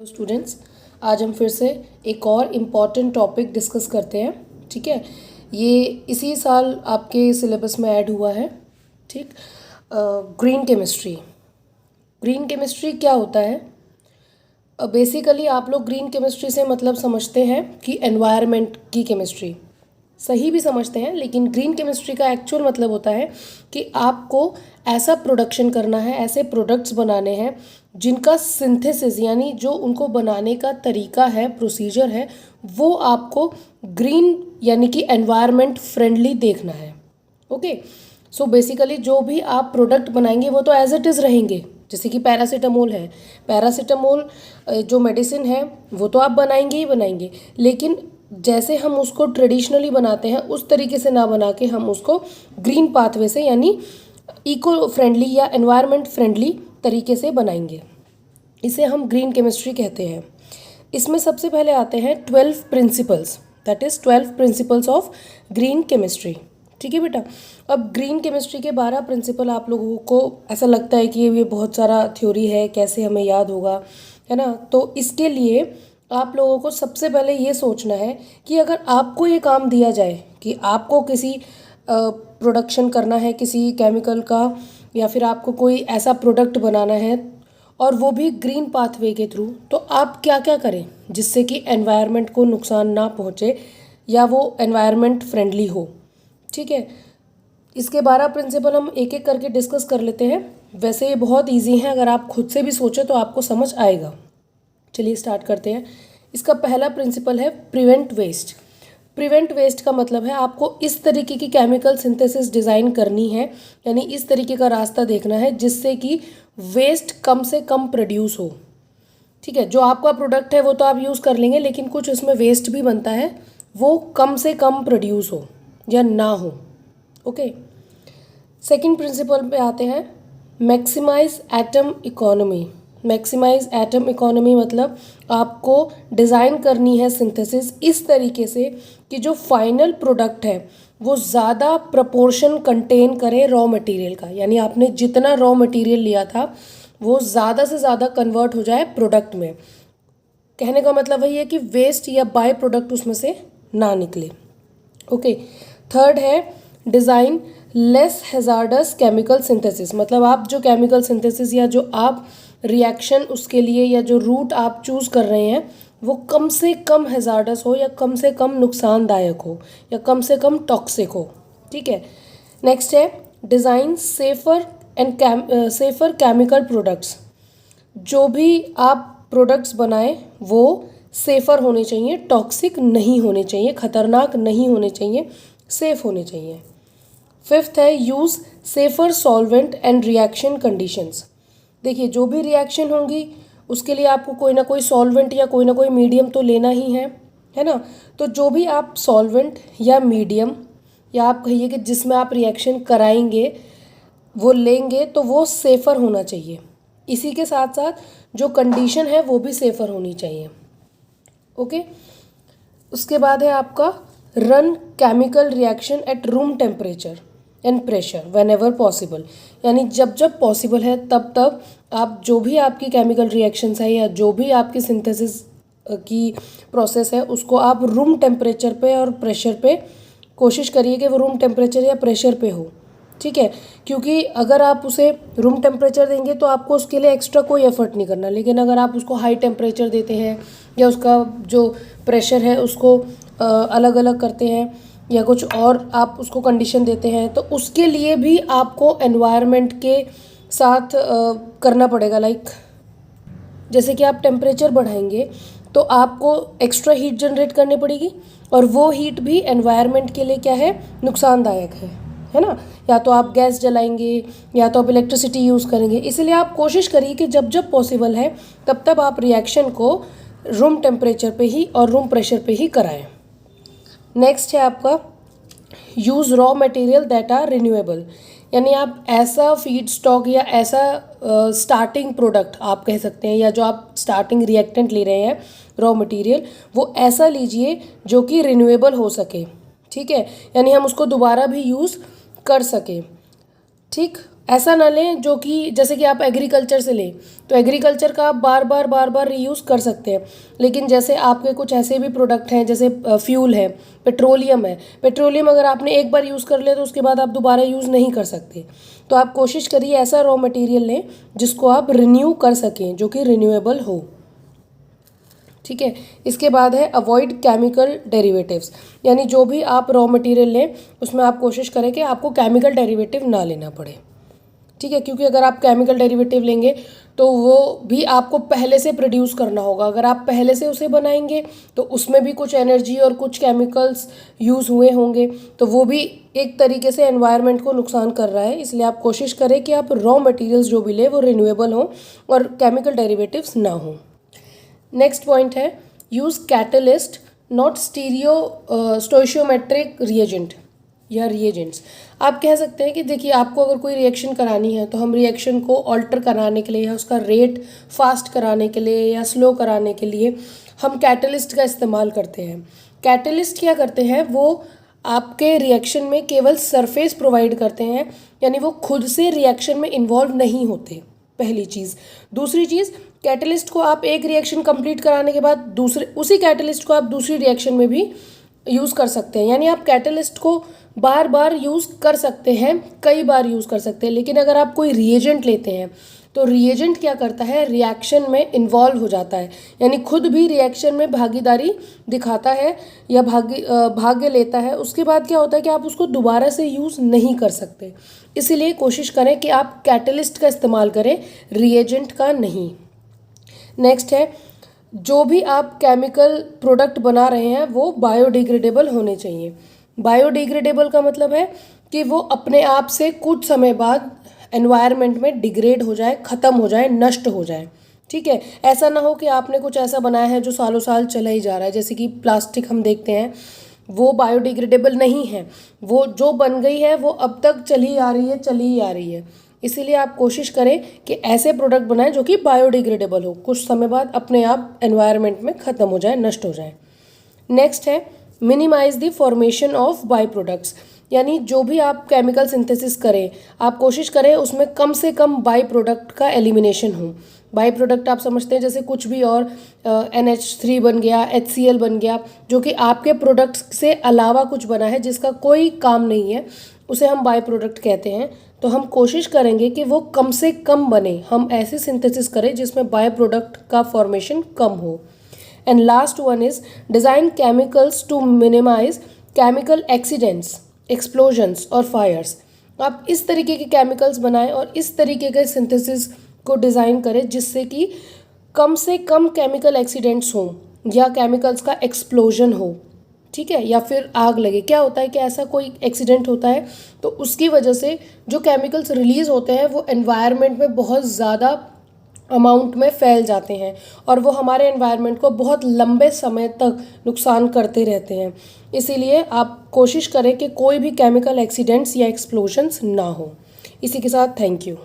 Students, आज हम फिर से एक और इम्पॉर्टेंट टॉपिक डिस्कस करते हैं। ठीक है, ये इसी साल आपके सिलेबस में ऐड हुआ है। ठीक, ग्रीन केमिस्ट्री। ग्रीन केमिस्ट्री क्या होता है? बेसिकली आप लोग ग्रीन केमिस्ट्री से मतलब समझते हैं कि एनवायरनमेंट की केमिस्ट्री, सही भी समझते हैं, लेकिन ग्रीन केमिस्ट्री का एक्चुअल मतलब होता है कि आपको ऐसा प्रोडक्शन करना है, ऐसे प्रोडक्ट्स बनाने हैं जिनका सिंथेसिस यानी जो उनको बनाने का तरीका है, प्रोसीजर है, वो आपको ग्रीन यानी कि एनवायरनमेंट फ्रेंडली देखना है। ओके, सो बेसिकली जो भी आप प्रोडक्ट बनाएंगे वो तो एज इट इज़ रहेंगे। जैसे कि पैरासीटामोल है, पैरासीटामोल जो मेडिसिन है वो तो आप बनाएंगे ही बनाएंगे, लेकिन जैसे हम उसको ट्रेडिशनली बनाते हैं उस तरीके से ना बना के हम उसको ग्रीन पाथवे से यानी इको फ्रेंडली या एनवायरनमेंट फ्रेंडली तरीके से बनाएंगे। इसे हम ग्रीन केमिस्ट्री कहते हैं। इसमें सबसे पहले आते हैं 12 principles, that is 12 principles of green chemistry. ठीक है बेटा, अब ग्रीन केमिस्ट्री के 12 प्रिंसिपल आप लोगों को ऐसा लगता है कि ये बहुत सारा थ्योरी है, कैसे हमें याद होगा, है ना? तो इसके लिए आप लोगों को सबसे पहले ये सोचना है कि अगर आपको ये काम दिया जाए कि आपको किसी प्रोडक्शन करना है किसी केमिकल का, या फिर आपको कोई ऐसा प्रोडक्ट बनाना है और वो भी ग्रीन पाथवे के थ्रू, तो आप क्या क्या करें जिससे कि एनवायरनमेंट को नुकसान ना पहुँचे या वो एनवायरनमेंट फ्रेंडली हो। ठीक है, इसके 12 प्रिंसिपल हम एक एक करके डिस्कस कर लेते हैं। वैसे ये बहुत इजी है, अगर आप खुद से भी सोचें तो आपको समझ आएगा। चलिए स्टार्ट करते हैं। इसका पहला प्रिंसिपल है प्रिवेंट वेस्ट। प्रिवेंट वेस्ट का मतलब है आपको इस तरीके की केमिकल सिंथेसिस डिज़ाइन करनी है, यानी इस तरीके का रास्ता देखना है जिससे कि वेस्ट कम से कम प्रोड्यूस हो। ठीक है, जो आपका प्रोडक्ट है वो तो आप यूज़ कर लेंगे, लेकिन कुछ उसमें वेस्ट भी बनता है, वो कम से कम प्रोड्यूस हो या ना हो। ओके, सेकंड प्रिंसिपल पे आते हैं, maximise atom economy. Maximise atom economy मतलब आपको डिज़ाइन करनी है सिंथेसिस इस तरीके से कि जो फाइनल प्रोडक्ट है वो ज़्यादा प्रपोर्शन कंटेन करे रॉ मटेरियल का, यानी आपने जितना रॉ मटेरियल लिया था वो ज़्यादा से ज़्यादा कन्वर्ट हो जाए प्रोडक्ट में। कहने का मतलब वही है कि वेस्ट या बाय प्रोडक्ट उसमें से ना निकले। ओके, थर्ड है design less hazards chemical synthesis. मतलब आप जो केमिकल सिंथेसिस या जो आप रिएक्शन उसके लिए या जो रूट आप चूज़ कर रहे हैं वो कम से कम हैजार्डस हो या कम से कम नुकसानदायक हो या कम से कम टॉक्सिक हो। ठीक है, नेक्स्ट है design safer and safer chemical products. जो भी आप प्रोडक्ट्स बनाएं वो सेफ़र होने चाहिए, टॉक्सिक नहीं होने चाहिए, ख़तरनाक नहीं होने चाहिए, सेफ़ होने चाहिए। फिफ्थ है use safer solvent and reaction conditions. देखिए, जो भी रिएक्शन होंगी उसके लिए आपको कोई ना कोई सॉल्वेंट या कोई ना कोई मीडियम तो लेना ही है ना? तो जो भी आप सॉल्वेंट या मीडियम या आप कहिए कि जिसमें आप रिएक्शन कराएंगे वो लेंगे तो वो सेफ़र होना चाहिए। इसी के साथ साथ जो कंडीशन है वो भी सेफ़र होनी चाहिए। ओके, उसके बाद है आपका run chemical reaction at room temperature and pressure when ever possible. यानी जब जब पॉसिबल है तब तब आप जो भी आपकी केमिकल रिएक्शंस है या जो भी आपकी सिंथेसिस की प्रोसेस है उसको आप रूम टेम्परेचर पे और प्रेशर पे कोशिश करिए कि वो रूम टेम्परेचर या प्रेशर पे हो। ठीक है, क्योंकि अगर आप उसे रूम टेम्परेचर देंगे तो आपको उसके लिए एक्स्ट्रा कोई एफर्ट नहीं करना, लेकिन अगर आप उसको हाई टेम्परेचर देते हैं या उसका जो प्रेशर है उसको अलग अलग करते हैं या कुछ और आप उसको कंडीशन देते हैं तो उसके लिए भी आपको एनवायरनमेंट के साथ करना पड़ेगा। लाइक जैसे कि आप टेम्परेचर बढ़ाएंगे तो आपको एक्स्ट्रा हीट जनरेट करनी पड़ेगी और वो हीट भी एनवायरनमेंट के लिए क्या है, नुकसानदायक है ना? या तो आप गैस जलाएंगे या तो आप इलेक्ट्रिसिटी यूज़ करेंगे। इसलिए आप कोशिश करिए कि जब जब पॉसिबल है तब तब आप रिएक्शन को रूम टेम्परेचर पे ही और रूम प्रेशर पे ही कराएं। नेक्स्ट है आपका use raw material that are renewable. यानी आप ऐसा फीड स्टॉक या ऐसा स्टार्टिंग प्रोडक्ट आप कह सकते हैं या जो आप स्टार्टिंग रिएक्टेंट ले रहे हैं रॉ मटेरियल वो ऐसा लीजिए जो कि रिन्यूएबल हो सके। ठीक है, यानी हम उसको दोबारा भी यूज़ कर सकें। ठीक, ऐसा ना लें जो कि जैसे कि आप एग्रीकल्चर से लें, तो एग्रीकल्चर का आप बार बार रीयूज़ कर सकते हैं। लेकिन जैसे आपके कुछ ऐसे भी प्रोडक्ट हैं जैसे फ्यूल है, पेट्रोलियम है, पेट्रोलियम अगर आपने एक बार यूज़ कर लिया तो उसके बाद आप दोबारा यूज़ नहीं कर सकते। तो आप कोशिश करिए ऐसा रॉ मटेरियल लें जिसको आप रिन्यू कर सकें, जो कि रिन्यूएबल हो। ठीक है। इसके बाद है अवॉइड केमिकल डेरिवेटिव्स, यानी जो भी आप रॉ मटेरियल लें उसमें आप कोशिश करें कि आपको केमिकल डेरिवेटिव ना लेना पड़े। ठीक है, क्योंकि अगर आप केमिकल डेरिवेटिव लेंगे तो वो भी आपको पहले से प्रोड्यूस करना होगा। अगर आप पहले से उसे बनाएंगे तो उसमें भी कुछ एनर्जी और कुछ केमिकल्स यूज़ हुए होंगे, तो वो भी एक तरीके से एनवायरनमेंट को नुकसान कर रहा है। इसलिए आप कोशिश करें कि आप रॉ मटेरियल्स जो भी लें वो रिन्यूएबल हों और केमिकल डेरिवेटिव्स ना हों। नेक्स्ट पॉइंट है यूज़ कैटलिस्ट नॉट स्टोइशियोमेट्रिक रिएजेंट या रिएजेंट्स। आप कह सकते हैं कि देखिए आपको अगर कोई रिएक्शन करानी है तो हम रिएक्शन को ऑल्टर कराने के लिए या उसका रेट फास्ट कराने के लिए या स्लो कराने के लिए हम कैटलिस्ट का इस्तेमाल करते हैं। कैटलिस्ट क्या करते हैं, वो आपके रिएक्शन में केवल सरफेस प्रोवाइड करते हैं, यानी वो खुद से रिएक्शन में इन्वॉल्व नहीं होते, पहली चीज़। दूसरी चीज़, कैटलिस्ट को आप एक रिएक्शन कंप्लीट कराने के बाद उसी कैटलिस्ट को आप दूसरी रिएक्शन में भी यूज़ कर सकते हैं, यानी आप कैटलिस्ट को बार बार यूज़ कर सकते हैं, कई बार यूज़ कर सकते हैं। लेकिन अगर आप कोई रिएजेंट लेते हैं तो रिएजेंट क्या करता है, रिएक्शन में इन्वॉल्व हो जाता है, यानी खुद भी रिएक्शन में भागीदारी दिखाता है या भाग्य लेता है। उसके बाद क्या होता है कि आप उसको दोबारा से यूज़ नहीं कर सकते। इसीलिए कोशिश करें कि आप कैटलिस्ट का इस्तेमाल करें, रिएजेंट का नहीं। नेक्स्ट है जो भी आप केमिकल प्रोडक्ट बना रहे हैं वो बायोडिग्रेडेबल होने चाहिए। बायोडिग्रेडेबल का मतलब है कि वो अपने आप से कुछ समय बाद एनवायरनमेंट में डिग्रेड हो जाए, ख़त्म हो जाए, नष्ट हो जाए। ठीक है, ऐसा ना हो कि आपने कुछ ऐसा बनाया है जो सालों साल चला ही जा रहा है। जैसे कि प्लास्टिक हम देखते हैं, वो बायोडिग्रेडेबल नहीं है, वो जो बन गई है वो अब तक चली आ रही है। इसीलिए आप कोशिश करें कि ऐसे प्रोडक्ट बनाएं जो कि बायोडिग्रेडेबल हो, कुछ समय बाद अपने आप एनवायरनमेंट में ख़त्म हो जाए, नष्ट हो जाए। नेक्स्ट है minimise the formation of by products, यानी जो भी आप केमिकल सिंथेसिस करें आप कोशिश करें उसमें कम से कम बाई प्रोडक्ट का एलिमिनेशन हो। बाई प्रोडक्ट आप समझते हैं जैसे कुछ भी और NH3 बन गया, HCl बन गया, जो कि आपके प्रोडक्ट से अलावा कुछ बना है जिसका कोई काम नहीं है, उसे हम बाई प्रोडक्ट कहते हैं। तो हम कोशिश करेंगे कि वो कम से कम बने, हम ऐसी सिंथेसिस करें जिसमें बाई प्रोडक्ट का फॉर्मेशन कम हो। And last one is design chemicals to minimise chemical accidents, explosions और फायर्स। आप इस तरीके के केमिकल्स बनाएं और इस तरीके के सिंथेसिस को डिज़ाइन करें जिससे कि कम से कम केमिकल एक्सीडेंट्स हों या केमिकल्स का एक्सप्लोजन हो। ठीक है, या फिर आग लगे। क्या होता है कि ऐसा कोई एक्सीडेंट होता है तो उसकी वजह से जो केमिकल्स रिलीज़ होते हैं वो एनवायरनमेंट में बहुत ज़्यादा अमाउंट में फैल जाते हैं और वो हमारे एनवायरनमेंट को बहुत लंबे समय तक नुकसान करते रहते हैं। इसीलिए आप कोशिश करें कि कोई भी केमिकल एक्सीडेंट्स या एक्सप्लोजन्स ना हो। इसी के साथ थैंक यू।